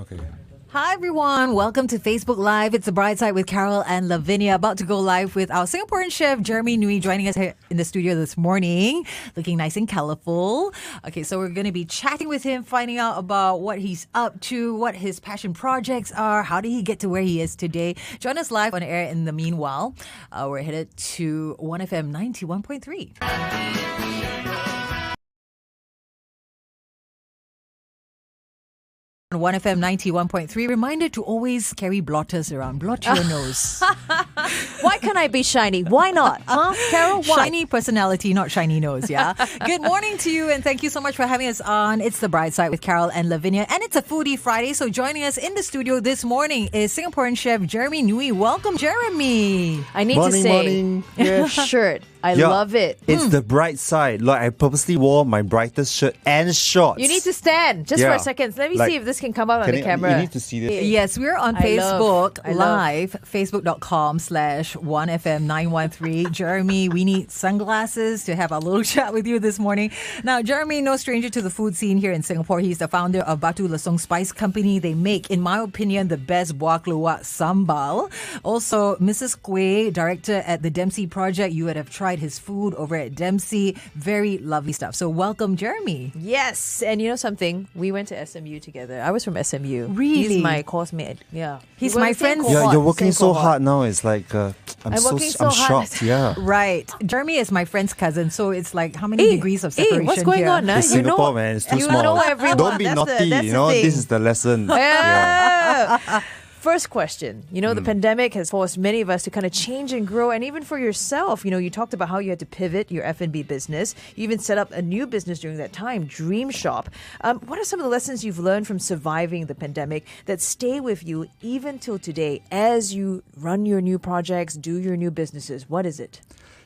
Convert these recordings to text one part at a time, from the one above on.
Okay. Hi everyone, welcome to Facebook Live. It's the Brightside with Carol and Lavinia, about to go live with our Singaporean chef Jeremy Nguee joining us here in the studio this morning, looking nice and colourful. Okay, so we're going to be chatting with him, finding out about what he's up to, what his passion projects are, how did he get to where he is today. Join us live on air in the meanwhile. We're headed to 1FM 91.3. 1FM 91.3. Reminder to always carry blotters around. Blot your nose. Why can't I be shiny? Why not? Huh? Carol, why? Shiny personality, not shiny nose, yeah? Good morning to you and thank you so much for having us on. It's the Brightside with Carol and Lavinia, and it's a Foodie Friday. So joining us in the studio this morning is Singaporean chef Jeremy Nguee. Welcome, Jeremy. I need to say, your shirt. I love it. It's the bright side. Like, I purposely wore my brightest shirt and shorts. You need to stand just for a second. Let me see if this can come out on the camera. You need to see this. Yes, we're on Facebook Live, facebook.com/1FM913. Jeremy, we need sunglasses to have a little chat with you this morning. Now, Jeremy, no stranger to the food scene here in Singapore. He's the founder of Batu Lesong Spice Company. They make, in my opinion, the best buah keluak sambal. Also, Mrs. Nguee, director at the Dempsey Project. You would have tried his food over at Dempsey. Very lovely stuff. So welcome, Jeremy. Yes, and you know something? We went to SMU together. I was from SMU. Really? He's my course mate. Yeah. He's my friend. Yeah, you're working so hard now. It's like, I'm shocked. Yeah. Right. Jeremy is my friend's cousin, so it's like how many degrees of separation what's going here? on? It's Singapore, man. It's too small. Know everyone. Don't be naughty. This is the lesson. Yeah. First question. The pandemic has forced many of us to kind of change and grow. And even for yourself, you talked about how you had to pivot your F&B business. You even set up a new business during that time, Dream Shop. What are some of the lessons you've learned from surviving the pandemic that stay with you even till today as you run your new projects, do your new businesses? What is it?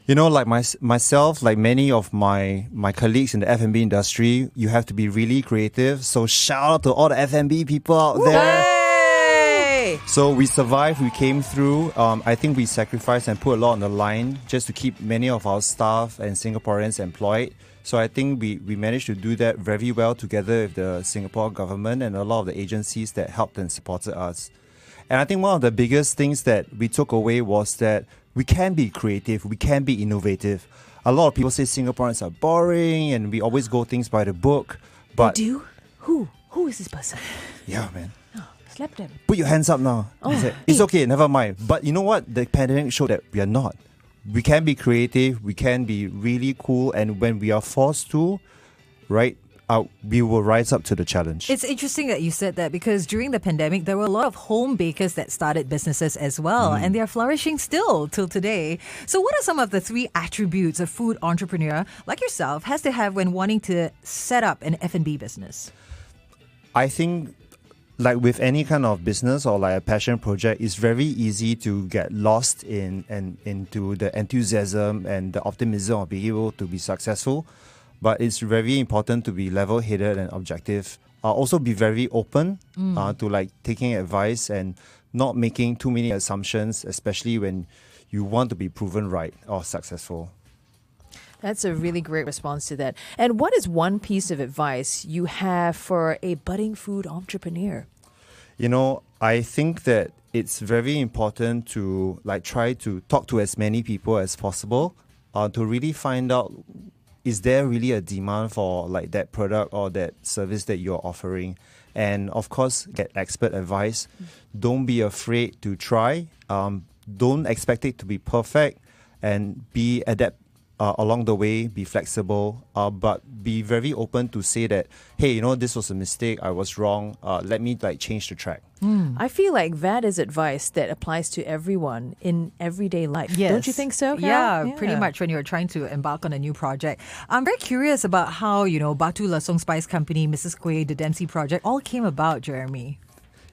Like myself, like many of my colleagues in the F&B industry, you have to be really creative. So shout out to all the F&B people out there. So we survived, we came through. I think we sacrificed and put a lot on the line just to keep many of our staff and Singaporeans employed. So I think we managed to do that very well together with the Singapore government and a lot of the agencies that helped and supported us. And I think one of the biggest things that we took away was that we can be creative, we can be innovative. A lot of people say Singaporeans are boring and we always go things by the book. But do? Who is this person? Yeah, man. Slap them. Put your hands up now. It's okay, never mind. But you know what? The pandemic showed that we are not. We can be creative, we can be really cool, and when we are forced to, right, we will rise up to the challenge. It's interesting that you said that because during the pandemic, there were a lot of home bakers that started businesses as well, and they're flourishing still till today. So what are some of the 3 attributes a food entrepreneur like yourself has to have when wanting to set up an F&B business? I think, like with any kind of business or like a passion project, it's very easy to get lost into the enthusiasm and the optimism of being able to be successful. But it's very important to be level-headed and objective. Also be very open to like taking advice and not making too many assumptions, especially when you want to be proven right or successful. That's a really great response to that. And what is one piece of advice you have for a budding food entrepreneur? I think that it's very important to like try to talk to as many people as possible to really find out, is there really a demand for like that product or that service that you're offering? And of course, get expert advice. Don't be afraid to try. Don't expect it to be perfect, and be adept along the way, be flexible, but be very open to say that, hey, this was a mistake, I was wrong, let me like change the track. I feel like that is advice that applies to everyone in everyday life. Yes. Don't you think so, Carol? Yeah, pretty much when you're trying to embark on a new project. I'm very curious about how, Batu Lesong Spice Company, Mrs. Nguee, the Dempsey Project all came about, Jeremy.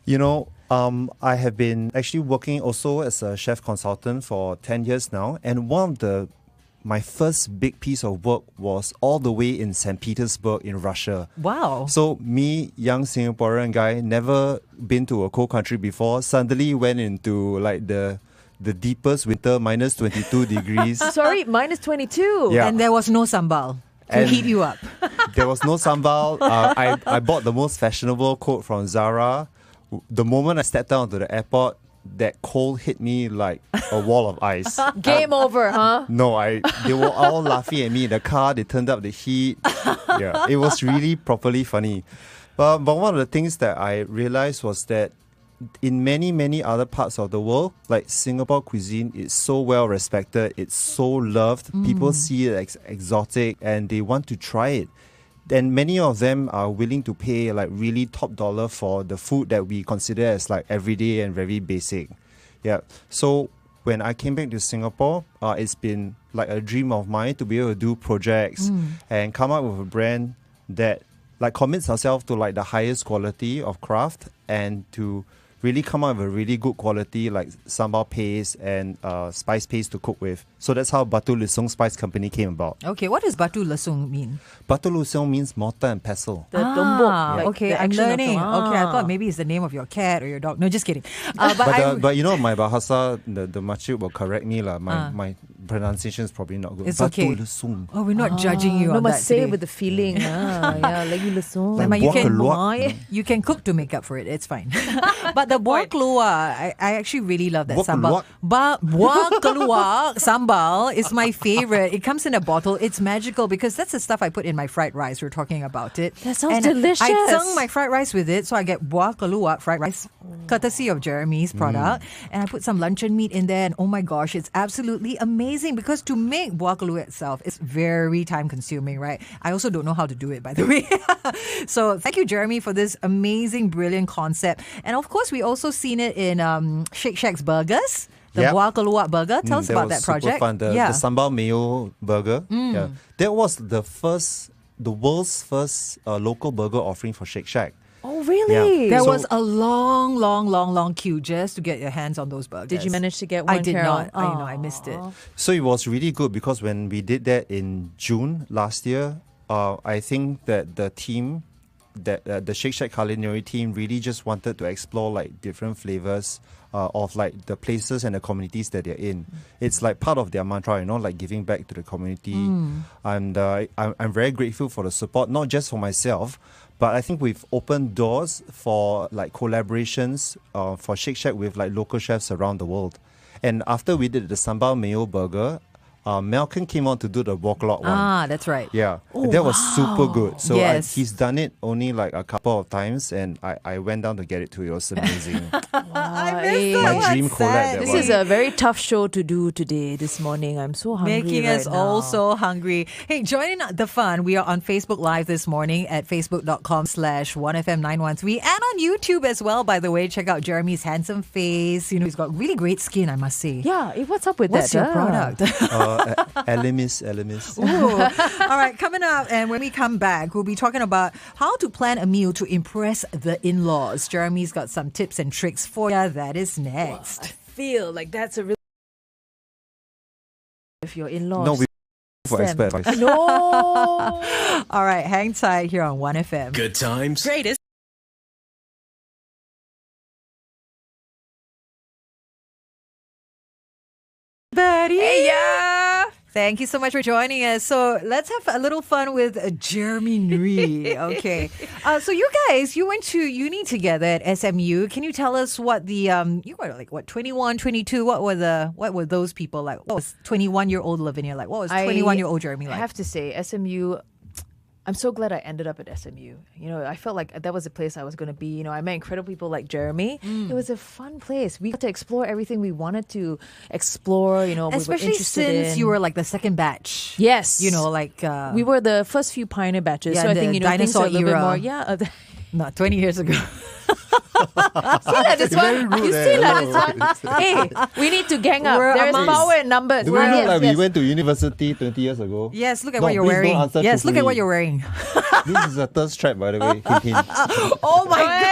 I have been actually working also as a chef consultant for 10 years now, and one of my first big piece of work was all the way in St. Petersburg in Russia. Wow. So me, young Singaporean guy, never been to a cold country before, suddenly went into like the deepest winter, minus 22 degrees. Sorry, minus 22. Yeah. And there was no sambal to heat you up. There was no sambal. I bought the most fashionable coat from Zara. the moment I stepped down to the airport, that cold hit me like a wall of ice. Game over, huh? No, they were all laughing at me in the car. They turned up the heat. Yeah, it was really properly funny. But one of the things that I realized was that in many, many other parts of the world, like Singapore cuisine is so well respected. It's so loved. People see it as exotic and they want to try it. And many of them are willing to pay like really top dollar for the food that we consider as like everyday and very basic. Yeah. So when I came back to Singapore, it's been like a dream of mine to be able to do projects and come up with a brand that like commits ourselves to like the highest quality of craft and to really come up with a really good quality like sambal paste and spice paste to cook with. So that's how Batu Lesung Spice Company came about. Okay, what does Batu Lesung mean? Batu Lesung means mortar and pestle. The tumbuk. Like okay, the I'm action of learning. the- Okay, I thought maybe it's the name of your cat or your dog. No, just kidding. But you know, my Bahasa, the makcik will correct me. My pronunciation is probably not good. It's Batu okay. Lesung. Oh, we're not judging you No, on that must say today. it with the feeling. Yeah, lagi lesung. Like But you buah can- keluak. You can cook to make up for it. It's fine. But the buah keluak, I actually really love that Buah sambal. Buah keluak sambal is my favorite. It comes in a bottle. It's magical because that's the stuff I put in my fried rice. We're talking about it. That sounds And delicious. I tung my fried rice with it, so I get buah keluak fried rice, courtesy of Jeremy's product. And I put some luncheon meat in there, and oh my gosh, it's absolutely amazing because to make buah keluak itself is very time consuming, right? I also don't know how to do it, by the way. So thank you, Jeremy, for this amazing, brilliant concept. And of course, we also seen it in Shake Shack's burgers. The Yep. buah keluak burger. Tell us about was that project. Super fun. The sambal mayo burger. Yeah, that was the world's first local burger offering for Shake Shack. Oh, really? There So- was a long queue just to get your hands on those burgers. Did you manage to get one, I did Carol? not. I missed it. So it was really good because when we did that in June last year, I think that the team, the Shake Shack culinary team, really just wanted to explore like different flavors of like the places and the communities that they're in. It's like part of their mantra, like giving back to the community. And I'm very grateful for the support, not just for myself, but I think we've opened doors for like collaborations for Shake Shack with like local chefs around the world. And after we did the sambal mayo burger, Malcolm came on to do the wok lok one. Ah, that's right. Yeah, that was super good. So Yes. he's done it only like a couple of times, and I went down to get it too. It was amazing. My dream collab. That This one. is a very tough show to do today, this morning. I'm so hungry. Making right us now. all so hungry. Hey, joining the fun. We are on Facebook Live this morning at facebook.com/1FM913 and on YouTube as well, by the way. Check out Jeremy's handsome face. He's got really great skin, I must say. Yeah, what's up with What's that? your product? Elemis. Ooh. All right, coming up, and when we come back, we'll be talking about how to plan a meal to impress the in-laws. Jeremy's got some tips and tricks for you. That is next. Feel like that's a really. If your in-laws. No, we for Sam. expert advice. No. All right, hang tight here on 1FM. Good times. Greatest. Buddy. Hey, yeah. Thank you so much for joining us. So let's have a little fun with Jeremy Nguee. Okay. So you guys, you went to uni together at SMU. Can you tell us what the you were like 21, 22? What were those people like? What was 21-year-old Lavinia like? What was 21-year-old Jeremy I like? have to say, SMU. I'm so glad I ended up at SMU. I felt like that was the place I was going to be. I met incredible people like Jeremy. It was a fun place. We got to explore everything we wanted to explore. Especially we were interested since in. you were like the second batch. Yes. We We were the first few pioneer batches. Yeah, so I the think, things dinosaur are a little bit era. more. Yeah. not 20 years ago. This one. You see this one. Hey, we need to gang up. We're There is amongst- power in numbers. Do we look Yes, like we yes. went to university 20 years ago? Yes, look at No, what you're please don't wearing. answer Yes, look at what truthfully. you're wearing. This is a thirst trap, by the way. Hint, hint. Oh my God.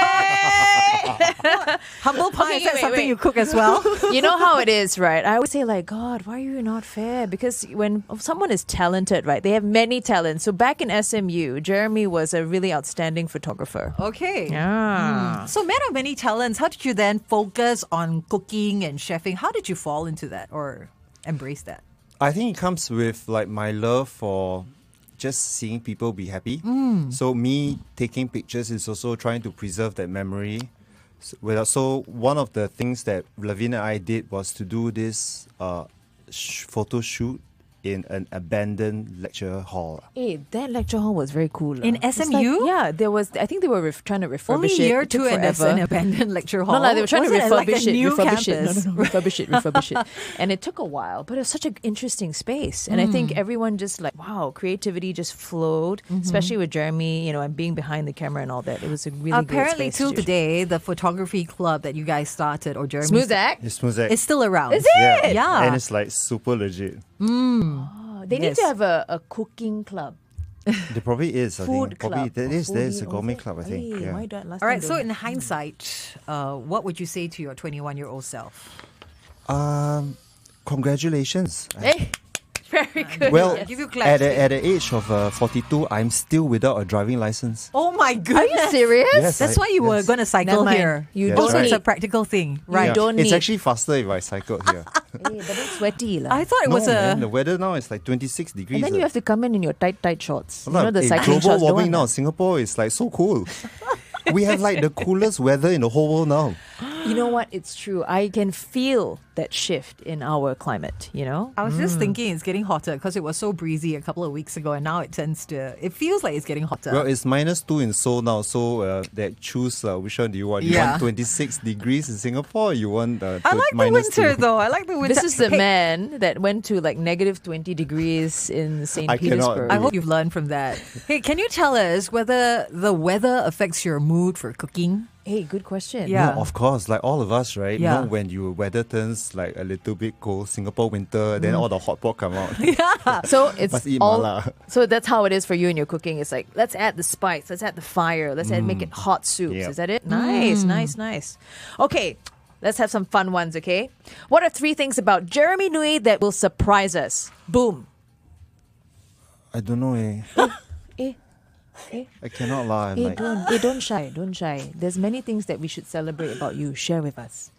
Humble pie, Okay, is that wait, something wait. you cook as well? You know how it is, right? I always say, like, God, why are you not fair? Because when someone is talented, right, they have many talents. So back in SMU, Jeremy was a really outstanding photographer. Okay. Yeah. So man of many talents, how did you then focus on cooking and chefing? How did you fall into that or embrace that? I think it comes with like my love for just seeing people be happy. So me taking pictures is also trying to preserve that memory. So one of the things that Lavinia and I did was to do this photo shoot in an abandoned lecture hall. Hey, that lecture hall was very cool. In It's SMU? there was. I think they were trying to refurbish Only it. year It took two and it's forever. an abandoned lecture hall. No, they were trying Wasn't to it like a refurbish it. new Refurbish campus? it. No, refurbish it. And it took a while, but it was such an interesting space. And I think everyone just like, wow, creativity just flowed, especially with Jeremy, and being behind the camera and all that. It was a really Apparently, great space till to do. today, the photography club that you guys started, or Jeremy, Smooth Act. It's Smooth Act. is still around. Is it? Yeah. And it's like super legit. They need Yes. to have a cooking club. There probably is. I Food think. Probably club. there is. Or There's a foodie, gourmet or is it? club. I think. Hey, Yeah. why don't- last All right, time so don't- in hindsight, what would you say to your 21-year-old self? Congratulations. Hey, very good. Well, Give you claps. at the age of 42, I'm still without a driving license. Oh my Are goodness. you serious? Yes, That's why you were yes. going to cycle Never mind. here. You Yes, also, don't right. it's a need. practical thing, right? You don't It's need. actually faster if I cycled here. Hey, but it's sweaty, lah. I thought it No, was man, the weather now is like 26 degrees. And then you have to come in your tight shorts. Hold on, The eh, cycling global shorts. warming don't now, Singapore is like so cool. We have like the coolest weather in the whole world now. You know what? It's true. I can feel that shift in our climate, I was just thinking it's getting hotter because it was so breezy a couple of weeks ago, and now it feels like it's getting hotter. Well, it's -2 in Seoul now, so that choose which one do you want? You Yeah. want 26 degrees in Singapore, or you want I like the winter, though. I like the winter. This is the Hey, man that went to like negative 20 degrees in St. I cannot Petersburg. I hope you've learned from that. Hey, can you tell us whether the weather affects your mood for cooking? Hey, good question. Yeah. No, of course, like all of us, right? Yeah. You know, when your weather turns like a little bit cold, Singapore winter, then all the hot pot come out. So it's Must eat all. mala. So that's how it is for you in your cooking. It's like, let's add the spice, let's add the fire, let's make it hot soups. Yep. Is that it? Nice. Okay, let's have some fun ones. Okay, what are 3 things about Jeremy Nguee that will surprise us? Boom. I don't know, Eh. I cannot lie. Hey, Like, don't shy. There's many things that we should celebrate about you. Share with us.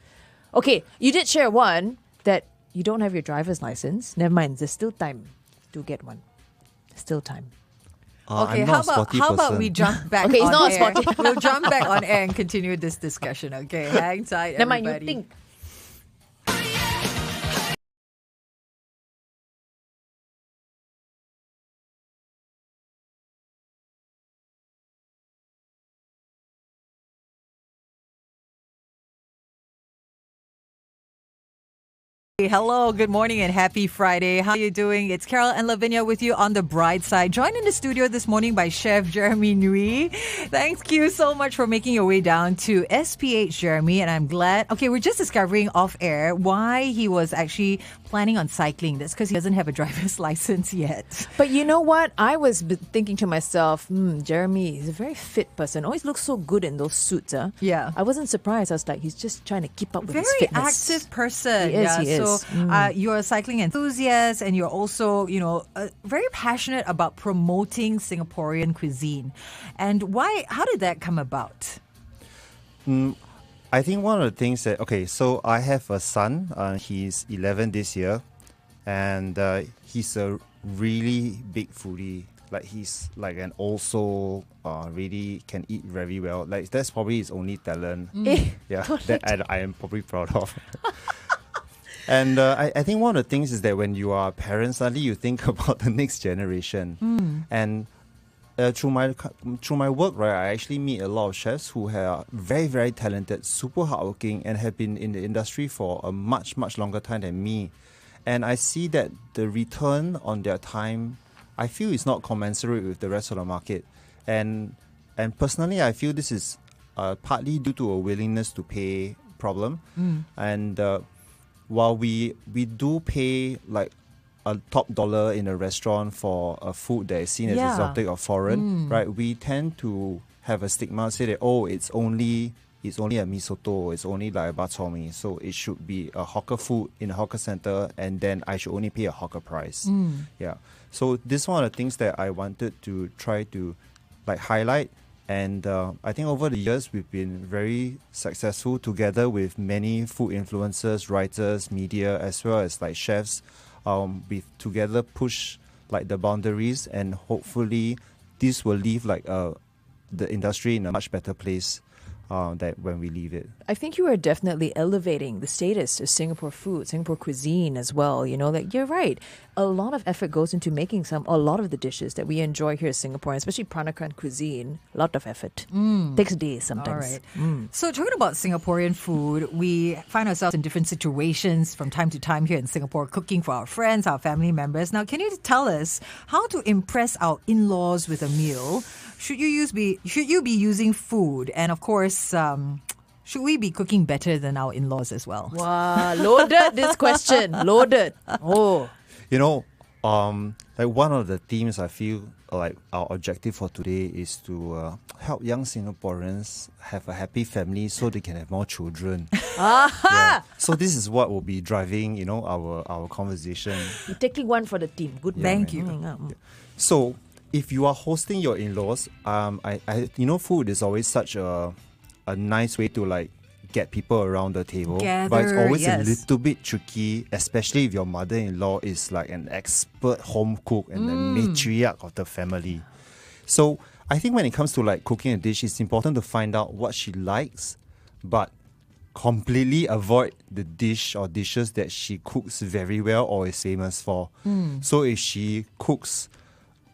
Okay, you did share one that you don't have your driver's license. Never mind, there's still time to get one. Still time. Okay, I'm how not a about sporty how about person. we jump back Okay, it's on not air? sporty. We'll jump back on air and continue this discussion. Okay, hang tight, Never mind, everybody. you think. Hello, good morning and happy Friday. How are you doing? It's Carol and Lavinia with you on the Brightside. Joined in the studio this morning by Chef Jeremy Nguee. Thank you so much for making your way down to SPH, Jeremy, and I'm glad. Okay, we're just discovering off air why he was actually planning on cycling. That's because he doesn't have a driver's license yet. But you know what? I was thinking to myself, Jeremy is a very fit person. Always looks so good in those suits. Yeah. I wasn't surprised. I was like, he's just trying to keep up with his Very fitness. active person. He is, he is. So you're a cycling enthusiast, and you're also, very passionate about promoting Singaporean cuisine. And why? How did that come about? I think one of the things that, okay, so I have a son, he's 11 this year, and he's a really big foodie. Like, he's like an also really can eat very well. Like, that's probably his only talent. Yeah, that I am probably proud of. And I think one of the things is that when you are a parent, suddenly you think about the next generation. And through my work, right, I actually meet a lot of chefs who are very, very talented, super hardworking, and have been in the industry for a much, much longer time than me. And I see that the return on their time, I feel, is not commensurate with the rest of the market. And personally, I feel this is partly due to a willingness to pay problem. And while we do pay like a top dollar in a restaurant for a food that is seen as exotic or foreign, right? We tend to have a stigma, say that, oh, it's only a mee soto, it's only like a bak chor mee, so it should be a hawker food in a hawker center, and then I should only pay a hawker price. Yeah. So this is one of the things that I wanted to try to like highlight. And I think over the years, we've been very successful together with many food influencers, writers, media, as well as like chefs. We've together push like the boundaries, and hopefully this will leave like the industry in a much better place. that when we leave it. I think you are definitely elevating the status of Singapore food, Singapore cuisine as well. You know, like you're right. A lot of effort goes into making a lot of the dishes that we enjoy here in Singapore, especially Peranakan cuisine. A lot of effort. Takes days sometimes. All right. So talking about Singaporean food, we find ourselves in different situations from time to time here in Singapore, cooking for our friends, our family members. Now, can you tell us how to impress our in-laws with a meal? Should you be using food? And of course, should we be cooking better than our in-laws as well? Wow, loaded this question. Loaded. Oh. You know, like one of the themes I feel like our objective for today is to help young Singaporeans have a happy family so they can have more children. Yeah. So this is what will be driving, you know, our conversation. You're taking one for the team. Good. Thank you. Yeah. So if you are hosting your in-laws, you know, food is always such a nice way to like get people around the table. But it's always a little bit tricky, especially if your mother-in-law is like an expert home cook and the matriarch of the family. So I think when it comes to like cooking a dish, it's important to find out what she likes, but completely avoid the dish or dishes that she cooks very well or is famous for. So if she cooks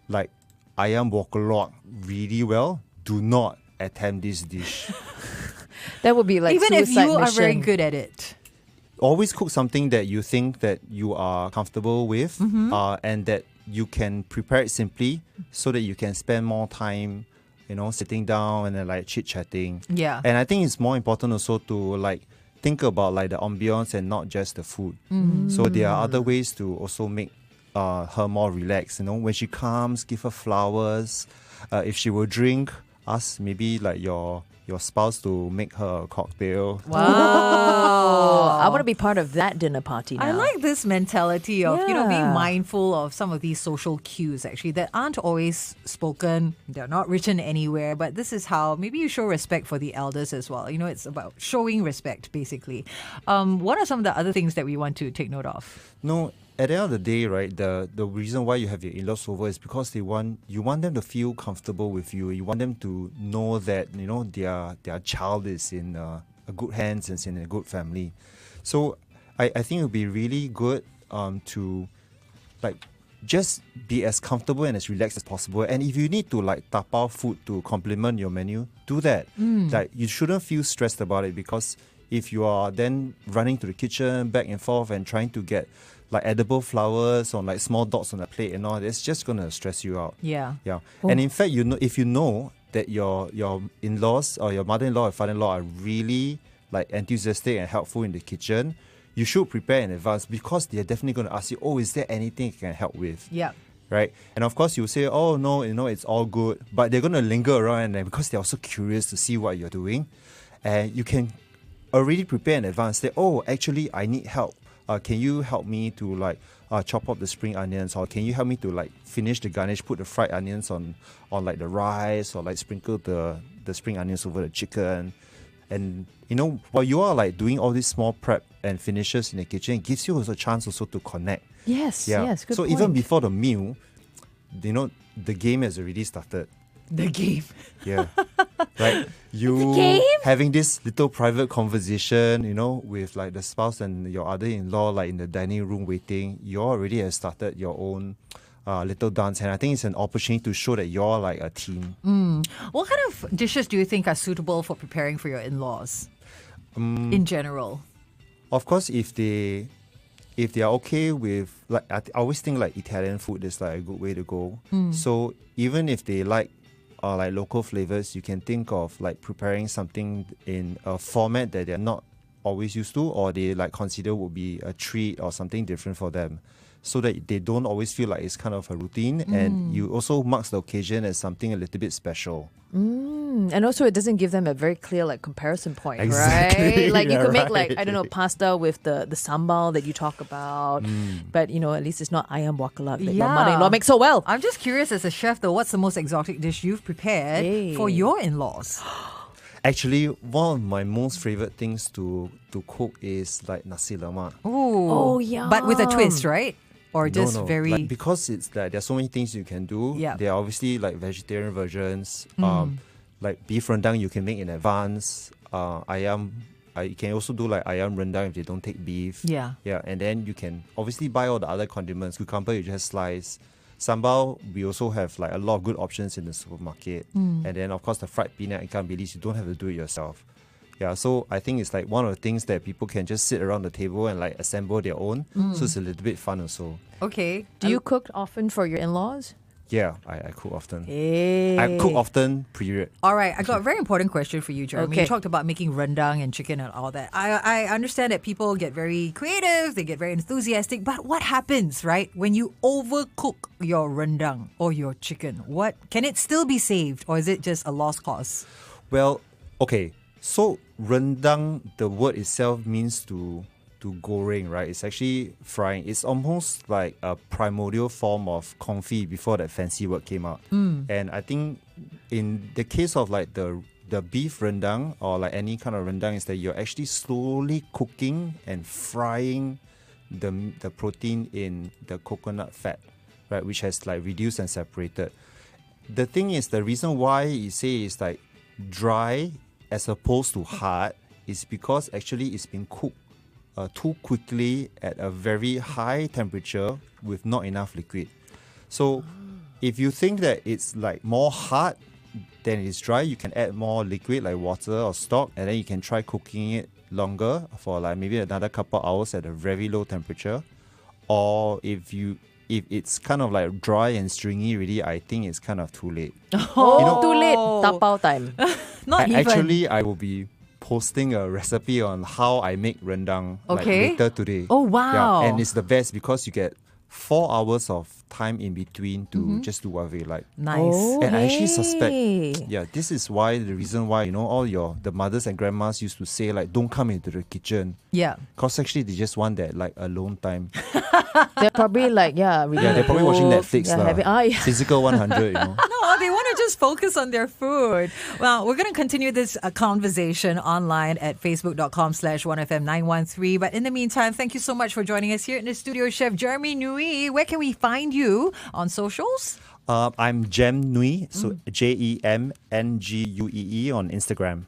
like ayam wokelok really well, do not attempt this dish. That would be like even if suicide you are very mission. good at it. Always cook something that you think that you are comfortable with, and that you can prepare it simply so that you can spend more time, you know, sitting down and then like chit-chatting. Yeah. And I think it's more important also to like think about like the ambience and not just the food. So there are other ways to also make her more relaxed. You know, when she comes, give her flowers. If she will drink, ask maybe like your spouse to make her a cocktail. Wow. I want to be part of that dinner party now. I like this mentality of, you know, being Yeah. mindful of some of these social cues actually that aren't always spoken. They're not written anywhere, but this is how maybe you show respect for the elders as well. You know, it's about showing respect basically. What are some of the other things that we want to take note of? No, at the end of the day, right, the reason why you have your in-laws over is because you want them to feel comfortable with you. You want them to know that, you know, their child is in a good hands and is in a good family. So I think it would be really good to like just be as comfortable and as relaxed as possible. And if you need to like tapao food to complement your menu, do that. Like you shouldn't feel stressed about it, because if you are then running to the kitchen back and forth and trying to get like edible flowers or like small dots on the plate and all, it's just gonna stress you out. Yeah. And in fact, you know, if you know that your in-laws or your mother-in-law or father-in-law are really like enthusiastic and helpful in the kitchen, you should prepare in advance, because they're definitely going to ask you, oh, is there anything I can help with? Yeah. Right? And of course, you'll say, oh, no, you know, it's all good. But they're going to linger around, and because they're also curious to see what you're doing. And you can already prepare in advance. Say, oh, actually, I need help. Can you help me to like chop up the spring onions, or can you help me to like finish the garnish, put the fried onions on like the rice, or like sprinkle the spring onions over the chicken. And you know, while you are like doing all these small prep and finishes in the kitchen, it gives you also a chance also to connect. Yes, yes, good So point. even before the meal, you know, the game has already started. The game. Yeah. Right? You game? having this little private conversation, you know, with like the spouse and your other-in-law, like in the dining room waiting, you already have started your own little dance. And I think it's an opportunity to show that you're like a team. What kind of dishes do you think are suitable for preparing for your in-laws in general? Of course, if they are okay with, like, I always think like Italian food is like a good way to go. So even if they like local flavors, you can think of like preparing something in a format that they're not always used to, or they like consider would be a treat or something different for them, so that they don't always feel like it's kind of a routine, and you also marks the occasion as something a little bit special. And also, it doesn't give them a very clear like comparison point, Exactly. right? Like you Yeah, could make like, right. I don't know, pasta with the sambal that you talk about, but you know, at least it's not ayam wakelak that your Yeah. mother-in-law makes so well. I'm just curious as a chef though, what's the most exotic dish you've prepared Hey. for your in-laws? Actually, one of my most favorite things to cook is like nasi lemak. Ooh. Oh, yeah. But with a twist, right? Or just No. very... Like, because it's like there's so many things you can do. Yeah. There are obviously like vegetarian versions. like beef rendang you can make in advance. Ayam, you can also do like ayam rendang if they don't take beef. Yeah. Yeah, and then you can obviously buy all the other condiments. Cucumber you just slice. Sambal, we also have like a lot of good options in the supermarket. And then of course the fried peanut ikan bilis, you don't have to do it yourself. Yeah, so I think it's like one of the things that people can just sit around the table and like assemble their own. So it's a little bit fun also. Okay. Do you cook often for your in-laws? Yeah, I cook often. Hey. I cook often, period. All right, I got a very important question for you, Jeremy. Okay. You talked about making rendang and chicken and all that. I understand that people get very creative, they get very enthusiastic, but what happens, right, when you overcook your rendang or your chicken? What can it still be saved, or is it just a lost cause? Well, okay. So rendang, the word itself means to goreng, right? It's actually frying. It's almost like a primordial form of confit before that fancy word came out. And I think in the case of like the beef rendang or like any kind of rendang is that you're actually slowly cooking and frying the protein in the coconut fat, right? Which has like reduced and separated. The thing is, the reason why you say it's like dry as opposed to hard is because actually it's been cooked too quickly at a very high temperature with not enough liquid. So if you think that it's like more hard than it's dry, you can add more liquid like water or stock, and then you can try cooking it longer for like maybe another couple hours at a very low temperature. Or if it's kind of like dry and stringy already, I think it's kind of too late. Too late. Tapao time. Not even. Actually, I will be posting a recipe on how I make rendang like later today. Oh, wow. Yeah, and it's the best because you get 4 hours of time in between to just do whatever you like. Nice. Oh, And I actually hey. suspect, this is why the reason why, all the mothers and grandmas used to say like, don't come into the kitchen. Yeah. Because actually they just want that like alone time. They're probably like, reading Yeah, they're probably watching book, Netflix. having, Physical 100, No, they want to just focus on their food. Well, we're going to continue this conversation online at facebook.com/1FM913. But in the meantime, thank you so much for joining us here in the studio, Chef Jeremy Nguee. Where can we find you on socials? I'm Jem Nguee, so JEMNGUEE on Instagram.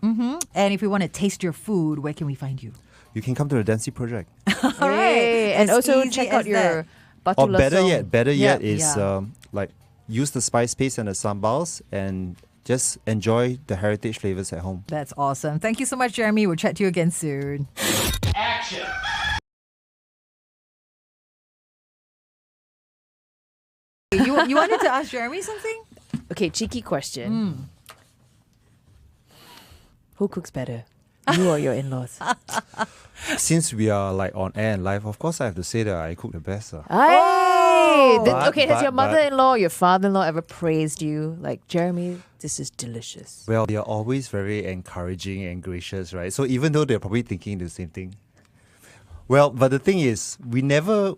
And if we want to taste your food, where can we find you? You can come to the Dempsey Project. All right. And As also easy check as out your that. batu Or better lasong. yet is Yeah. like use the spice paste and the sambals and just enjoy the heritage flavors at home. That's awesome. Thank you so much, Jeremy. We'll chat to you again soon. Action! You wanted to ask Jeremy something? Okay, cheeky question. Who cooks better? You or your in-laws? Since we are like on air and live, of course I have to say that I cook the best. Hey! But- Has your but- mother-in-law, your father-in-law ever praised you? Like, Jeremy, this is delicious. Well, they are always very encouraging and gracious, right? So even though they're probably thinking the same thing. Well, but the thing is, we never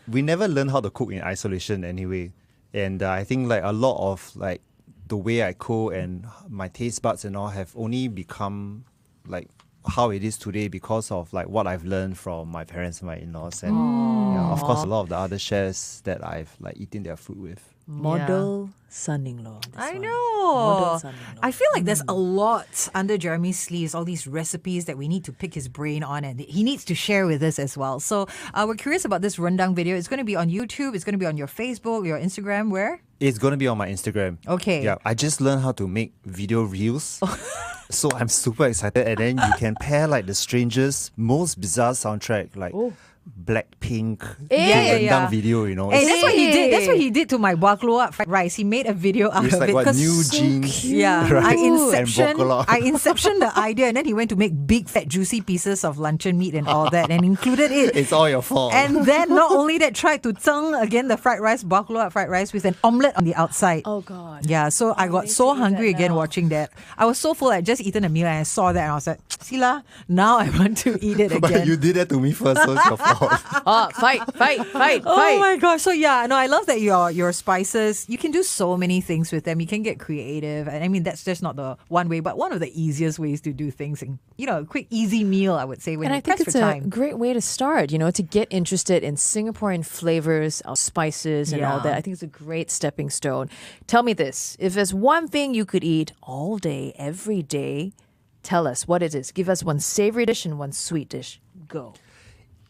learn how to cook in isolation anyway. And I think like a lot of like the way I cook and my taste buds and all have only become like how it is today because of like what I've learned from my parents and my in-laws, and of course a lot of the other chefs that I've like eaten their food with. Model son-in-law. this I one. know. Model son-in-law. I feel like there's a lot under Jeremy's sleeves, all these recipes that we need to pick his brain on, and he needs to share with us as well. So we're curious about this rendang video. It's going to be on YouTube. It's going to be on your Facebook, your Instagram. Where? It's going to be on my Instagram. Okay. Yeah, I just learned how to make video reels. So I'm super excited. And then you can pair like the strangest, most bizarre soundtrack, like Blackpink Yeah. rendang video, Hey, It's, that's what he did. That's what he did to my bakluat fried rice. He made a video out it's of like it. what, 'cause new so jeans. Yeah, right? I And broccoli. inception the idea, and then he went to make big, fat, juicy pieces of luncheon meat and all that, and included it. It's all your fault. And then not only that, tried to zeng again the fried rice, bakluat fried rice with an omelette on the outside. Oh, God. Yeah, so I got need so to eat hungry that again now. watching that. I was so full. I had just eaten a meal and I saw that and I was like, Sila, now I want to eat it But again. you did that to me first, so it's your fault. Oh, fight. Oh my gosh. So yeah, no, I love that your spices, you can do so many things with them. You can get creative. And I mean, that's just not the one way, but one of the easiest ways to do things. And, a quick, easy meal, I would say, when And you're I think pressed it's for a time. great way to start, to get interested in Singaporean flavors, spices and all Yeah. that. I think it's a great stepping stone. Tell me this, if there's one thing you could eat all day, every day, tell us what it is. Give us one savory dish and one sweet dish. Go.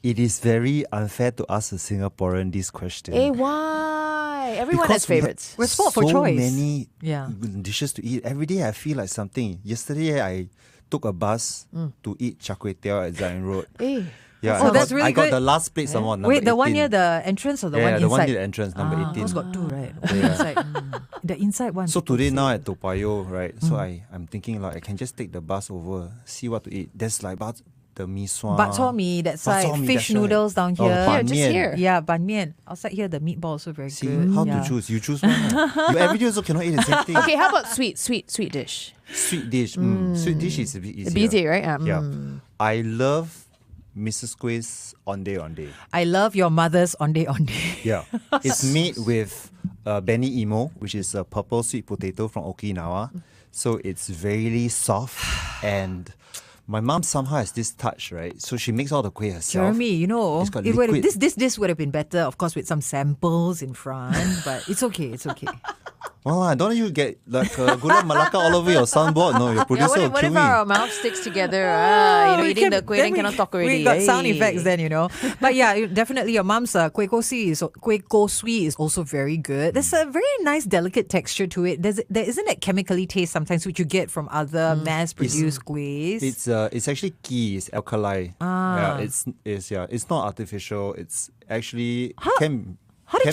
It is very unfair to ask a Singaporean this question. Hey, why? Everyone Because has favorites. We're spoiled for so choice. many Yeah. dishes to eat. Every day I feel like something. Yesterday I took a bus to eat char kway teow at Zion Road. Hey. Yeah, Oh, that's really I got good. the last plate someone. Wait, the one 18. near the entrance or the yeah, one the inside? one near the entrance, number 18. Because got two, right? One Yeah. inside. The inside one. So people today say. now at Toa Payoh, right? So I'm thinking like I can just take the bus over, see what to eat. There's like the mee sua. Bak chor mee, that's Bak chor like mee, fish that's right. noodles down Oh, here. ban Here, just mian. here. Yeah, ban mian. Outside here, the meatball also very See good. how Yeah. to choose. You choose one. You every day also cannot eat the same thing. Okay, how about sweet dish? Sweet dish. Sweet dish is a bit easier. Busy, right? Yeah. I love Mrs. Kueh's Ondeh Ondeh. I love your mother's onde onde. Yeah. It's made with Beni Imo, which is a purple sweet potato from Okinawa. So it's very soft and my mom somehow has this touch, right? So she makes all the kueh herself. Jeremy, It's got it would, liquid. this would have been better, of course, with some samples in front, but it's okay, it's okay. Well, don't you get like gula melaka all over your soundboard? No, your Yeah, producer will what kill if me. our mouth sticks together? We Eating can- the kueh, then we- cannot talk already. We got sound Hey. effects then, But yeah, definitely your mom's kueh kosui is also very good. There's a very nice, delicate texture to it. There isn't that chemically taste sometimes which you get from other mass-produced kuehs. It's actually ghee. It's alkali. Yeah, it's not artificial. It's actually can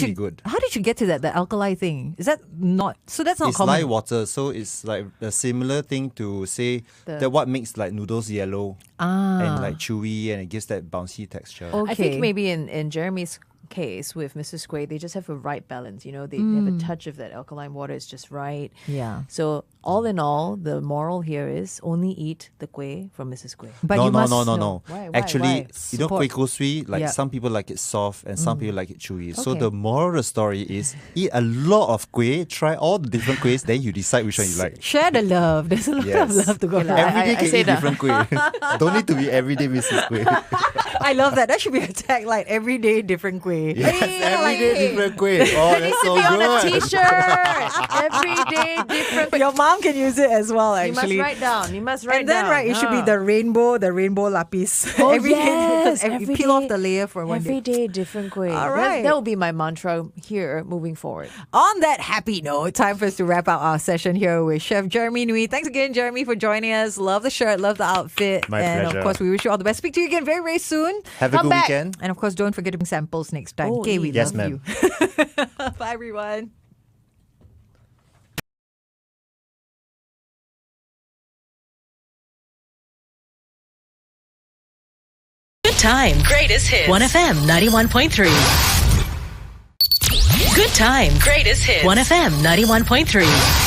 be good. How did you get to that? The alkali thing is that not? So that's not It's common. like water, so it's like a similar thing to say that what makes like noodles yellow and like chewy, and it gives that bouncy texture. Okay. I think maybe in Jeremy's case with Mrs. Kueh, they just have a right balance. They have a touch of that alkaline water is just right. Yeah. So all in all, the moral here is only eat the kueh from Mrs. Kueh. But no, you no, must no, no, no. no. Why? Actually, Support. kueh kosui, like Yeah. some people like it soft and some people like it chewy. So Okay. the moral of the story is eat a lot of kueh, try all the different kuehs, then you decide which one you like. Share the love. There's a lot of Yes. love to go Okay, around. Every day I can say eat that. different kueh. Don't need to be everyday Mrs. Kueh. I love that. That should be a tagline. Every day, different kueh. Yes, every day different kueh. Oh, that's so Be on a good. t-shirt. Every day different. Your mom can use it as well, You actually. must write down. You must write And then, down. right, it should be the rainbow lapis. Oh, Every day, yes, you every peel off day- the layer for one Every day. day different kueh. All right. That will be my mantra here moving forward. On that happy note, time for us to wrap up our session here with Chef Jeremy Nguee. Thanks again, Jeremy, for joining us. Love the shirt, love the outfit. My and pleasure. of course, we wish you all the best. Speak to you again very, very soon. Have a Come good back. weekend. And of course, don't forget to bring samples next time. Oh, Okay, we yes, love ma'am. you. Bye, everyone. Good time. Greatest hits. 1FM 91.3. Good time. Greatest hits. 1FM 91.3.